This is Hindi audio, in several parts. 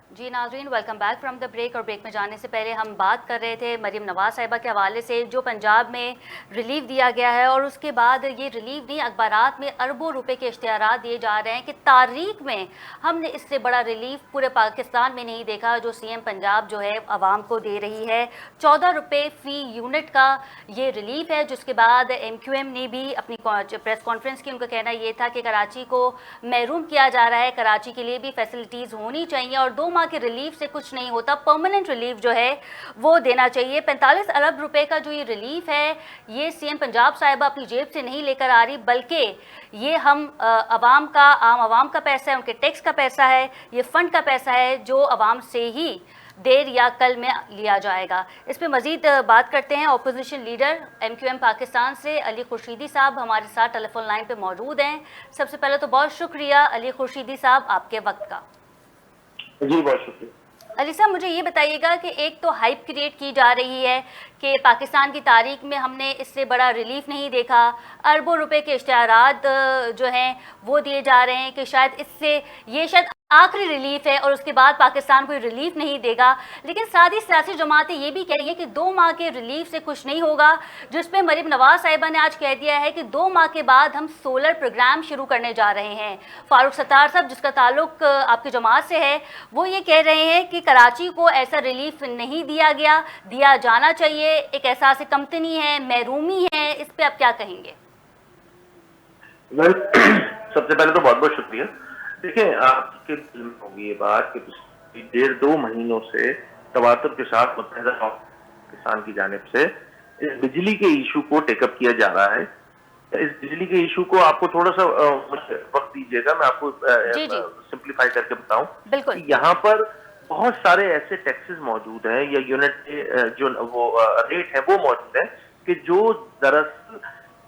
जी नाज़रीन, welcome back from the break. और ब्रेक में जाने से पहले हम बात कर रहे थे मरीम नवाज़ साहिबा के हवाले से, जो पंजाब में रिलीफ दिया गया है। और उसके बाद ये रिलीफ नहीं, अखबारात में अरबों रुपए के इश्तिहारात दिए जा रहे हैं कि तारीख में हमने इससे बड़ा रिलीफ पूरे पाकिस्तान में नहीं देखा, जो सीएम पंजाब जो है आवाम को दे रही है। 14 रुपये फ़ी यूनिट का ये रिलीफ है, जिसके बाद MQM ने भी अपनी प्रेस कॉन्फ्रेंस की। उनका कहना ये था कि कराची को महरूम किया जा रहा है, कराची के लिए भी फैसिलिटीज़ होनी चाहिए और 2 माह के रिलीफ से कुछ नहीं होता, परमानेंट रिलीफ जो है वो देना चाहिए। 45 अरब रुपए का जो ये रिलीफ है, ये सीएम पंजाब साहिबा अपनी जेब से नहीं लेकर आ रही, बल्कि ये हम आम आवाम का पैसा है, उनके टैक्स का पैसा है, ये फंड का पैसा है जो आवाम से ही देर या कल में लिया जाएगा। इस पर मजीद बात करते हैं। अपोजिशन लीडर MQM पाकिस्तान से अली खुर्शीदी साहब हमारे साथ टेलीफोन लाइन पे मौजूद हैं। सबसे पहले तो बहुत शुक्रिया अली खुर्शीदी साहब आपके वक्त का। जी बहुत शुक्रिया। अली साहब, मुझे ये बताइएगा कि एक तो हाइप क्रिएट की जा रही है कि पाकिस्तान की तारीख में हमने इससे बड़ा रिलीफ नहीं देखा, अरबों रुपए के इश्तिहारात जो हैं वो दिए जा रहे हैं कि शायद इससे ये शायद आखिरी रिलीफ है और उसके बाद पाकिस्तान कोई रिलीफ नहीं देगा। लेकिन साथ ही सियासी जमातें ये भी कह रही हैं कि 2 माह के रिलीफ से कुछ नहीं होगा, जिस पे मरीम नवाज साहिबा ने आज कह दिया है कि 2 माह के बाद हम सोलर प्रोग्राम शुरू करने जा रहे हैं। फारूक सत्तार साहब, जिसका ताल्लुक आपकी जमात से है, वो ये कह रहे हैं कि कराची को ऐसा रिलीफ नहीं दिया गया, दिया जाना चाहिए, एक एहसास कमतनी है, महरूमी है। इस पर आप क्या कहेंगे? सबसे पहले तो बहुत बहुत शुक्रिया। देखिए, आपके दिल में होगी ये बात कि पिछले 1.5-2 महीनों से तवातुर के साथ मुत्तहिदा पाकिस्तान की जानिब से इस बिजली के इशू को टेकअप किया जा रहा है। इस बिजली के इशू को आपको थोड़ा सा मुझे वक्त दीजिएगा, मैं आपको सिंप्लीफाई करके बताऊं। बिल्कुल। यहाँ पर बहुत सारे ऐसे टैक्सेस मौजूद हैं या यूनिट के जो वो रेट है वो मौजूद है कि जो दरअसल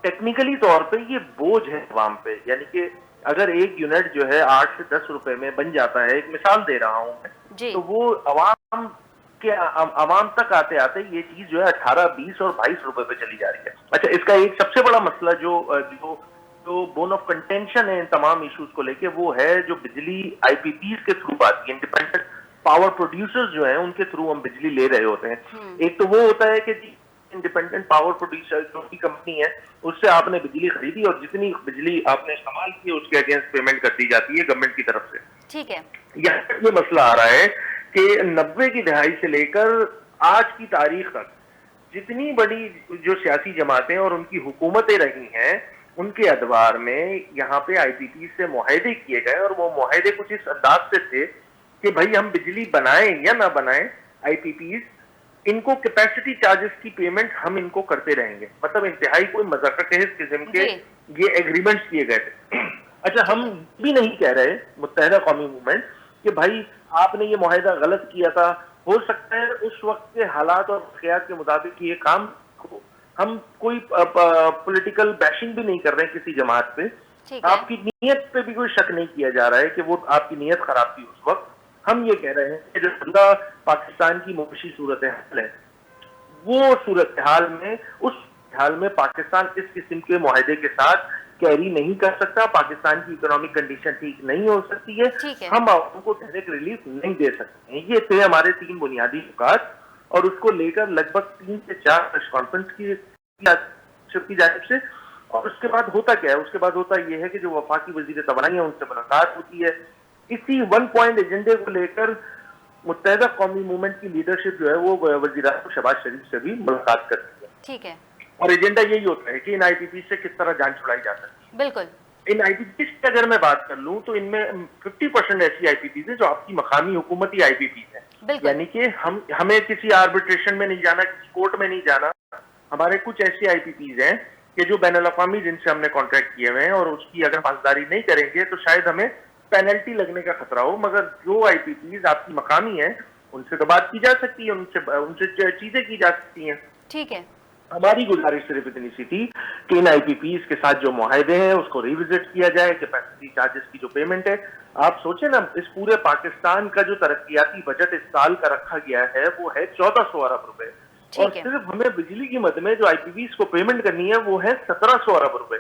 टेक्निकली तौर पे ये बोझ है अवाम पे। यानी कि अगर एक यूनिट जो है 8 से 10 रुपए में बन जाता है, एक मिसाल दे रहा हूं मैं, तो वो अवाम तक आते आते ये चीज जो है 18, 20 और 22 रुपए पे चली जा रही है। अच्छा, इसका एक सबसे बड़ा मसला जो बोन ऑफ कंटेंशन है इन तमाम इश्यूज को लेके, वो है जो बिजली IPPs के थ्रू आती है, इंडिपेंडेंट पावर प्रोड्यूसर्स जो है उनके थ्रू हम बिजली ले रहे होते हैं। एक तो वो होता है कि इंडिपेंडेंट पावर प्रोड्यूसर जो की कंपनी है उससे आपने बिजली खरीदी और जितनी बिजली आपने इस्तेमाल की उसके अगेंस्ट पेमेंट कर दी जाती है गवर्नमेंट की तरफ से। ठीक है। ये मसला आ रहा है कि 90 की दहाई से लेकर आज की तारीख तक जितनी बड़ी जो सियासी जमातें और उनकी हुकूमतें रही हैं, उनके अदवार में यहाँ पे IPP से मुआहदे किए गए और वो मुआहदे कुछ इस अंदाज से थे कि भाई हम बिजली बनाएं या ना बनाएं, IPPs इनको कैपेसिटी चार्जेस की पेमेंट हम इनको करते रहेंगे। मतलब इंतहाई कोई मज़ाक़ किस्म के ये एग्रीमेंट्स किए गए थे। अच्छा, हम भी नहीं कह रहे मुत्तहिदा कौमी मूवमेंट कि भाई आपने ये मुआहदा गलत किया था, हो सकता है उस वक्त के हालात और वाक़यात के मुताबिक ये काम, हम कोई पॉलिटिकल बैशिंग भी नहीं कर रहे हैं किसी जमात पे। आपकी नीयत पे भी कोई शक नहीं किया जा रहा है कि वो आपकी नीयत खराब थी उस वक्त। हम ये कह रहे हैं कि जो बंदा पाकिस्तान की मुशी सूरत हाल है, वो सूरत हाल में उस हाल में पाकिस्तान इस किस्म के मुआहदे के साथ कैरी नहीं कर सकता। पाकिस्तान की इकोनॉमिक कंडीशन ठीक नहीं हो सकती है। हम उनको डायरेक्ट रिलीफ नहीं दे सकते हैं। ये थे हमारे 3 बुनियादी नुकात और उसको लेकर लगभग 3 से 4 प्रेस कॉन्फ्रेंस की जानिब से। और उसके बाद होता क्या है? उसके बाद होता यह है कि जो वफाकी वजीर तवानाई है उनसे मुलाकात होती है। इसी 1 पॉइंट एजेंडे को लेकर मुत्तहिदा कौमी मूवमेंट की लीडरशिप जो है वो वज़ीर-ए-आज़म शहबाज शरीफ से भी मुलाकात करती है। ठीक है। और एजेंडा यही होता है कि इन IPP से किस तरह जान छुड़ाई जा सकती है। बिल्कुल। इन IPP की अगर मैं बात कर लूं तो इनमें 50% ऐसी IPP है जो आपकी मकामी हुकूमती IPP है। यानी कि हमें किसी आर्बिट्रेशन में नहीं जाना, किसी कोर्ट में नहीं जाना। हमारे कुछ ऐसी IPP हैं कि जो बैनुल अक़वामी जिनसे हमने कॉन्ट्रैक्ट किए हुए हैं और उसकी अगर पासदारी नहीं करेंगे तो शायद हमें पेनल्टी लगने का खतरा हो। मगर जो IPPs आपकी मकामी है उनसे तो बात की जा सकती है, उनसे चीजें की जा सकती हैं। ठीक है। हमारी गुजारिश सिर्फ इतनी सी थी कि इन IPPs के साथ जो मुआहदे हैं उसको रिविजिट किया जाए। कैपेसिटी चार्जेस की जो पेमेंट है, आप सोचे ना, इस पूरे पाकिस्तान का जो तरक्याती बजट इस साल का रखा गया है वो है 1400 अरब रुपए और सिर्फ हमें बिजली की मद में जो IPPs को पेमेंट करनी है वो है 1700 अरब रुपए।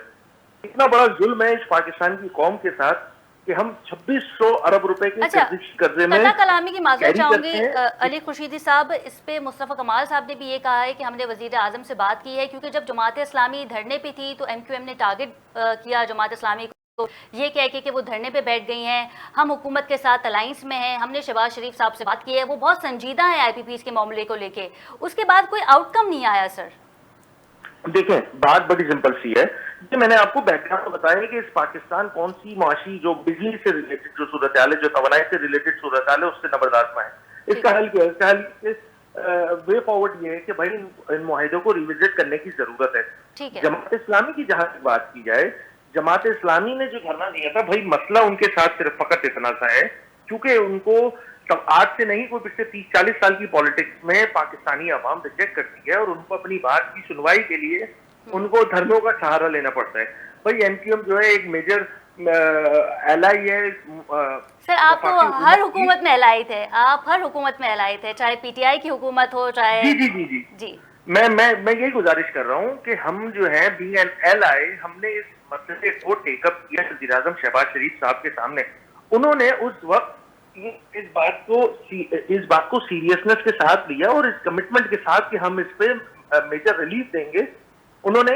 इतना बड़ा जुल्म है इस पाकिस्तान की कौम के साथ कि हम 2600 अरब रुपए के अच्छा, कर्जे में कथा कलामी की माजरत कैरी चाहूंगी। करते हैं। अली खुर्शीदी साहब, इस पे मुस्तफ़ा कमाल साहब ने भी ये कहा है कि हमने वजीर आजम से बात की है, क्योंकि जब जमात इस्लामी धरने पे थी तो MQM ने टारगेट किया जमात इस्लामी को, ये कह के कि वो धरने पे बैठ गई हैं, हम हुकूमत के साथ अलाइंस में हैं। हमने शहबाज शरीफ साहब से बात की है, वो बहुत संजीदा है IPPs के मामले को लेके। उसके बाद कोई आउटकम नहीं आया सर। देखें, बात बड़ी सिंपल सी है। ये मैंने आपको बैकग्राउंड बताया कि इस पाकिस्तान कौन सी मुआशी जो बिजली से रिलेटेड जो सूरत हाल है, जो तवानाई से रिलेटेड सूरत हाल है, उससे नबरदार में है। इसका हल क्या है? इसका हल वे फॉरवर्ड ये है कि भाई इन मुआहिदों को रिविजिट करने की जरूरत है। जमात इस्लामी की जहां बात की जाए, जमात इस्लामी ने जो धरना दिया था, भाई मसला उनके साथ सिर्फ फकत इतना सा है, क्योंकि उनको तब आज से नहीं, कोई पिछले 30-40 साल की पॉलिटिक्स में पाकिस्तानी अवाम रिजेक्ट करती है और उनको अपनी बात की सुनवाई के लिए उनको धर्मों का सहारा लेना पड़ता है। भाई MQM जो है एक मेजर एलाई है। सर, आप तो हर हुकूमत में एलाई थे, आप हर हुकूमत में एलाई थे, चाहे PTI की हुकूमत हो, चाहे जी जी जी जी जी मैं यही गुजारिश कर रहा हूँ कि हम जो है बीइंग एन एलाई, हमने इस मसले को टेकअप किया वज़ीर आज़म शहबाज शरीफ साहब के सामने। उन्होंने उस वक्त इस बात को सीरियसनेस के साथ लिया और इस कमिटमेंट के साथ कि हम इस पे मेजर रिलीफ देंगे। उन्होंने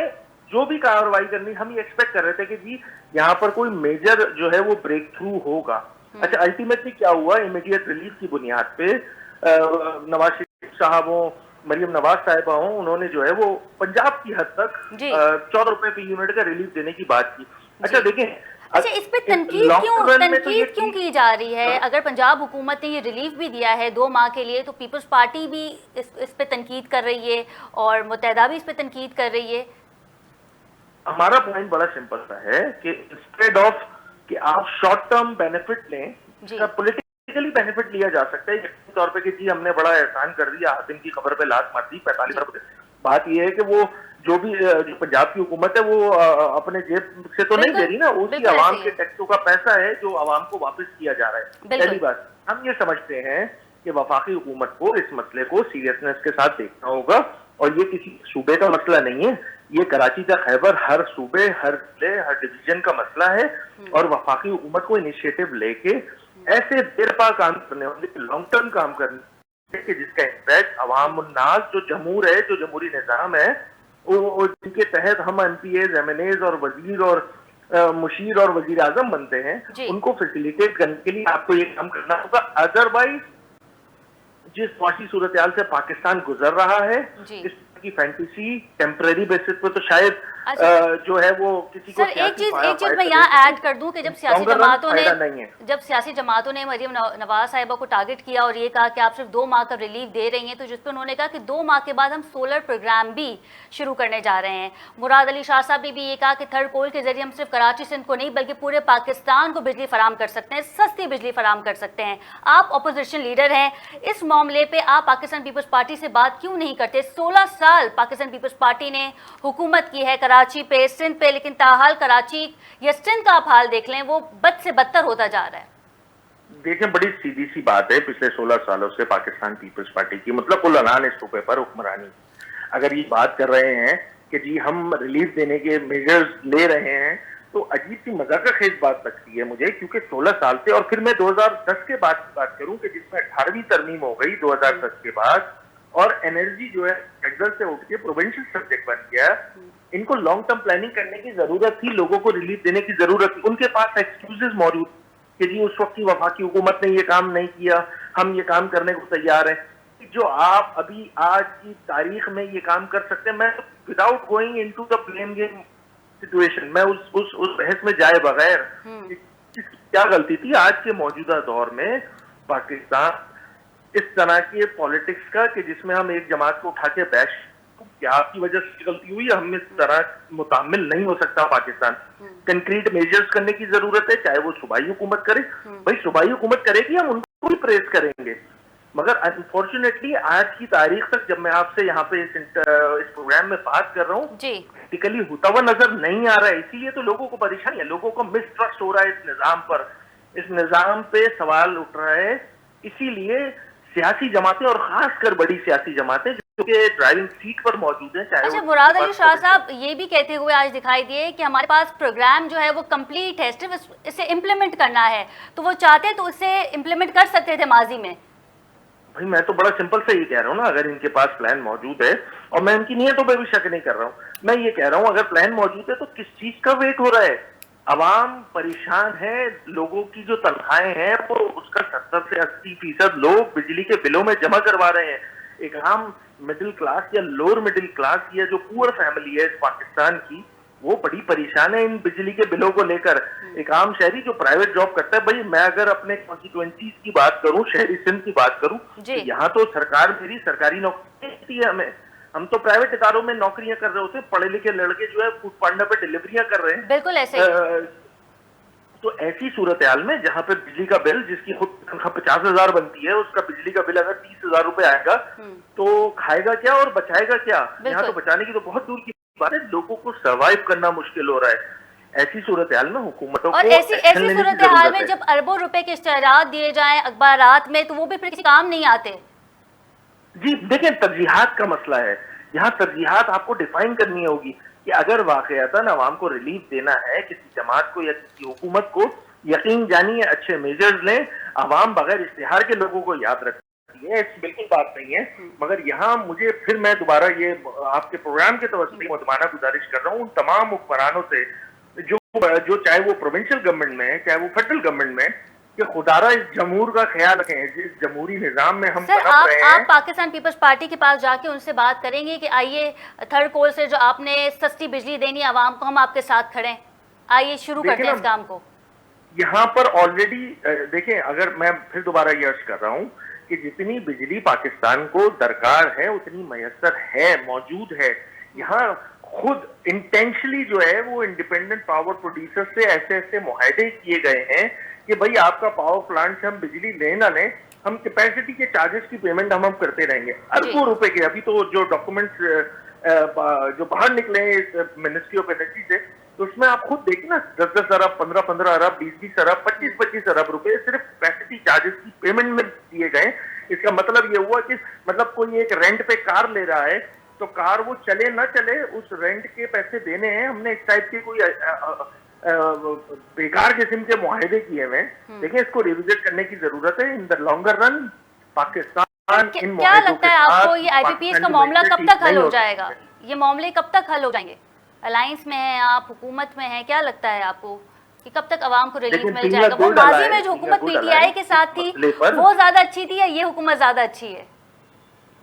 जो भी कार्रवाई करनी, हम ये एक्सपेक्ट कर रहे थे कि जी यहाँ पर कोई मेजर जो है वो ब्रेक थ्रू होगा। अच्छा, अल्टीमेटली क्या हुआ? इमीडिएट रिलीफ की बुनियाद पे नवाज शरीफ साहब हो, मरियम नवाज साहिबा हो, उन्होंने जो है वो पंजाब की हद तक 14 रुपए per यूनिट का रिलीफ देने की बात की। अच्छा देखें, अच्छा, इस पे तनकीद क्यों की जा रही है? अगर पंजाब हुकूमत ने ये रिलीफ भी दिया है 2 माह के लिए, तो पीपल्स पार्टी भी इस पे तनकीद कर रही है और मुत्तहिदा भी इस पे तनकीद कर रही है। हमारा पॉइंट बड़ा सिंपल सा है कि इंस्टेड ऑफ कि आप शॉर्ट टर्म बेनिफिट लें, पॉलिटिकली बेनिफिट लिया जा सकता है तौर पे कि जी हमने बड़ा एहसान कर दिया, हातिम की खबर पे लात मार दी 45 अरब। बात यह है कि वो जो पंजाब की हुकूमत है वो अपने जेब से तो नहीं दे रही ना, उसकी आवाम के टैक्सों का पैसा है जो आवाम को वापस किया जा रहा है। पहली बात, हम ये समझते हैं कि वफाकी हुकूमत को इस मसले को सीरियसनेस के साथ देखना होगा और ये किसी सूबे का मसला नहीं है, ये कराची का खैबर हर सूबे, हर जिले, हर डिवीजन का मसला है। और वफाकी हुकूमत को इनिशिएटिव लेके ऐसे देरपा काम करने होंगे, लॉन्ग टर्म काम करने कि जिसका इम्पैक्ट अवाम उन्नास जो जमहूर है, जो जमहूरी निज़ाम है, वो जिनके तहत हम MPAs, MNAs और वजीर और मुशीर और वजीर आजम बनते हैं, उनको फैसिलिटेट करने के लिए आपको ये काम करना होगा। अदरवाइज जिस माशी सूरत हाल से पाकिस्तान गुजर रहा है, इस की फैंटेसी टेम्परेरी बेसिस पे तो शायद जो है वो किसी को एक चीज मैं यहाँ ऐड कर दूं कि जब सियासी जमातों ने मरियम नवाज साहिबा को टारगेट किया और ये कहा कि आप सिर्फ 2 माह का रिलीफ दे रही हैं, तो जिस पर उन्होंने कहा कि 2 माह के बाद हम सोलर प्रोग्राम भी शुरू करने जा रहे हैं। मुराद अली शाह साहब ने भी ये कहा कि थर्ड कोल के जरिए हम सिर्फ कराची सिंध को नहीं बल्कि पूरे पाकिस्तान को बिजली फराम कर सकते हैं, सस्ती बिजली फराम कर सकते हैं। आप अपोजिशन लीडर हैं, इस मामले पर आप पाकिस्तान पीपल्स पार्टी से बात क्यों नहीं करते? 16 साल पाकिस्तान पीपल्स पार्टी ने हुकूमत की है कराची पे, सिंध पे, लेकिन ताहाल कराची या सिंध का आप हाल देख लें, वो बद से बदतर होता जा रहा है। देखें, बड़ी सीधी सी बात है, पिछले 16 सालों से पाकिस्तान पीपल्स पार्टी की मतलब कुल अनान इस सूबे पर हुक्मरानी। अगर ये बात कर रहे हैं कि जी हम रिलीफ देने के मेजर्स ले रहे हैं, तो अजीब सी मजाक खेज बात लगती है मुझे, क्योंकि 16 साल से, और फिर मैं 2010 के बाद की बात करूं कि जिसमें 18वीं तरमीम हो गई 2010 के बाद, और एनर्जी जो है फेडरल से उठ के प्रोविंशियल सब्जेक्ट बन गया। इनको लॉन्ग टर्म प्लानिंग करने की जरूरत थी, लोगों को रिलीफ देने की जरूरत थी। उनके पास एक्सक्यूजेस मौजूद कि जी उस वक्त की वफाकी हुकूमत ने ये काम नहीं किया, हम ये काम करने को तैयार हैं। जो आप अभी आज की तारीख में ये काम कर सकते हैं, मैं without going into the blame game situation, मैं उस बहस में जाए बगैर क्या गलती थी आज के मौजूदा दौर में पाकिस्तान इस तरह के पॉलिटिक्स का कि जिसमें हम एक जमात को उठा के बैश, क्या आपकी वजह से गलती हुई, हम इस तरह मुतामिल नहीं हो सकता पाकिस्तान। कंक्रीट मेजर्स करने की जरूरत है, चाहे वो सूबाई हुकूमत करे, भाई सूबाई हुकूमत करेगी, हम उनको भी प्रेस करेंगे। मगर अनफॉर्चुनेटली आज की तारीख तक जब मैं आपसे यहाँ पे इस प्रोग्राम में बात कर रहा हूँ, प्रैक्टिकली होता हुआ नजर नहीं आ रहा है। इसीलिए तो लोगों को परेशानी है, लोगों को मिसट्रस्ट हो रहा है इस निजाम पर, इस निजाम पे सवाल उठ रहा है। इसीलिए सियासी जमातें और खासकर बड़ी सियासी जमातें के ड्राइविंग सीट पर मौजूद हैं, चाहे अच्छा, वो मुराद अली पास शाह प्रोविंशियल। साहब ये भी कहते हुए आज दिखाई दिए कि हमारे पास प्रोग्राम जो है वो कंप्लीट है, सिर्फ इसे इम्प्लीमेंट करना है। तो वो चाहते तो उसे इम्प्लीमेंट कर सकते थे माजी में। भाई मैं तो बड़ा सिंपल से ये कह रहा हूँ ना, अगर इनके पास प्लान मौजूद है, और मैं इनकी नीयतों पे भी शक नहीं कर रहा हूँ, मैं ये कह रहा हूँ अगर प्लान मौजूद है तो किस चीज का वेट हो रहा है? अवाम परेशान है, लोगों की जो तनख्वाहें हैं वो उसका 70 से 80% लोग बिजली के बिलों में जमा करवा रहे हैं। एक आम मिडिल क्लास या लोअर मिडिल क्लास या जो पुअर फैमिली है इस पाकिस्तान की, वो बड़ी परेशान है इन बिजली के बिलों को लेकर। एक आम शहरी जो प्राइवेट जॉब करता है, भाई मैं अगर अपने कॉन्स्टिट्यूएंसीज की बात करूं, शहरी सिंध की बात करूं, जी। तो यहाँ तो सरकार मेरी सरकारी नौकरी देती है हमें, हम तो प्राइवेट इदारों में नौकरियां कर रहे होते हैं, पढ़े लिखे लड़के जो है फूड पांडा पे डिलीवरियां कर रहे हैं। बिल्कुल ऐसे ही। तो ऐसी सूरत हाल में जहां पे बिजली का बिल, जिसकी खुद तनख्वाह 50,000 बनती है, उसका बिजली का बिल अगर 30,000 रुपए आएगा तो खाएगा क्या और बचाएगा क्या? यहाँ तो बचाने की तो बहुत दूर की बात है, लोगों को सर्वाइव करना मुश्किल हो रहा है। ऐसी सूरत हाल में हुकूमतों और को ऐसी एक्शन लेने की सूरत हाल जरूरत में है। जब अरबों रुपए के इश्तेहारात दिए जाएं अखबारात में, तो वो भी फिर किसी काम नहीं आते। जी देखिए, तरजीहात का मसला है। यहाँ तरजीहात आपको डिफाइन करनी होगी कि अगर वाकयातन अवाम को रिलीफ देना है, किसी जमात को या किसी हुकूमत को, यकीन जानिए अच्छे मेजर्स लें। अवाम बगैर इश्तिहार के लोगों को याद रखती है, ऐसी बिल्कुल बात नहीं है। मगर यहाँ मुझे फिर मैं दोबारा ये आपके प्रोग्राम के तवज्जो मुतमाना गुजारिश कर रहा हूँ उन तमाम हुक्मरानों से जो चाहे वो प्रोविंशियल गवर्नमेंट में है, चाहे वो फेडरल गवर्नमेंट में, कि खुदारा इस जमहूर का ख्याल रखें, जिस जमहूरी निजाम में हम सर पनप रहे हैं। आप पाकिस्तान पीपल्स पार्टी के पास जाके उनसे बात करेंगे कि आइए थर्ड कोल से जो आपने सस्ती बिजली देनी है आवाम को, हम आपके साथ खड़े हैं, आइए शुरू करते हैं इस काम को। यहाँ पर ऑलरेडी देखें, अगर मैं फिर दोबारा ये अर्ज कर रहा हूँ कि जितनी बिजली पाकिस्तान को दरकार है उतनी मयसर है, मौजूद है। यहाँ खुद इंटेंशनली जो है वो इंडिपेंडेंट पावर प्रोड्यूसर से ऐसे ऐसे मुआहदे किए गए हैं कि भाई आपका पावर प्लांट से हम बिजली लें ना लें, हम कैपेसिटी के चार्जेस की पेमेंट हम करते रहेंगे। अरबों रुपए के अभी तो जो डॉक्यूमेंट्स जो बाहर निकले हैं इस मिनिस्ट्री ऑफ एनर्जी से, तो उसमें आप खुद देखिए ना, 10-10 अरब, 15-15 अरब, 20-20 अरब, 25-25 अरब रुपए सिर्फ कैपेसिटी चार्जेस की पेमेंट में दिए गए। इसका मतलब ये हुआ कि मतलब कोई एक रेंट पे कार ले रहा है, तो कार वो चले ना चले उस रेंट के पैसे देने हैं। हमने इस टाइप के कोई बेकार किस्म के मुआहदे किए हुए हैं। देखिए, इसको रिविजिट करने की जरूरत है। In the longer run Pakistan इन क्या लगता है आपको ये आईपीपीएस का मामला कब तक हल हो जाएगा? ये मामले कब तक हल हो जाएंगे? अलायंस में हैं आप, हुकूमत में हैं, क्या लगता है आपको कि कब तक अवाम को रिलीफ मिल जाएगा? वो माजी में जो हुकूमत पीटीआई के साथ थी वो ज्यादा अच्छी थी या ये हुकूमत ज्यादा अच्छी है?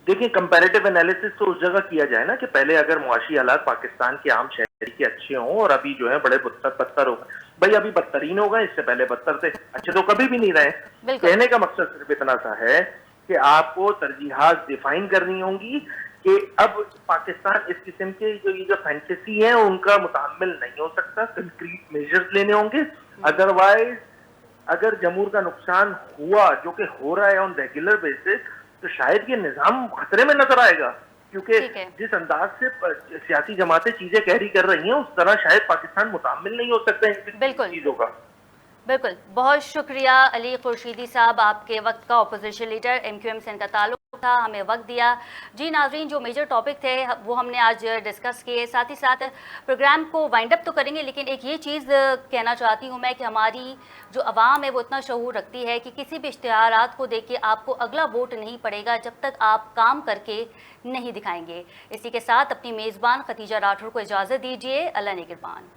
देखिए, कंपैरेटिव एनालिसिस तो उस जगह किया जाए ना कि पहले अगर मुआशी हालात पाकिस्तान के आम शहरी के अच्छे हों और अभी जो है बड़े बदतर हो गए। भाई अभी बदतरीन हो गए, इससे पहले बदतर थे, अच्छे तो कभी भी नहीं रहे। कहने का मकसद सिर्फ इतना सा है कि आपको तरजीहात डिफाइन करनी होंगी कि अब पाकिस्तान इस किस्म के जो फैंटेसी है उनका मुतामिल नहीं हो सकता, कंक्रीट मेजर्स लेने होंगे। अदरवाइज अगर जमहूर का नुकसान हुआ, जो कि हो रहा है ऑन रेगुलर बेसिस, तो शायद ये निजाम खतरे में नजर आएगा, क्योंकि जिस अंदाज से सियासी जमातें चीजें कैरी कर रही हैं उस तरह शायद पाकिस्तान मुतामिल नहीं हो सकता इन चीजों का। बिल्कुल, बहुत शुक्रिया अली खुर्शीदी साहब, आपके वक्त का अपोजिशन लीडर MQM से इनका ताल्लुक था, हमें वक्त दिया। जी नाजरीन, जो मेजर टॉपिक थे वो हमने आज डिस्कस किए, साथ ही साथ प्रोग्राम को वाइंड अप तो करेंगे, लेकिन एक ये चीज़ कहना चाहती हूँ मैं कि हमारी जो आवाम है वो इतना शऊर रखती है कि किसी भी इश्तिहारात को देख के आपको अगला वोट नहीं पड़ेगा जब तक आप काम करके नहीं दिखाएंगे। इसी के साथ अपनी मेज़बान खतीजा राठौर को इजाज़त दीजिए। अल्लाह निगहबान।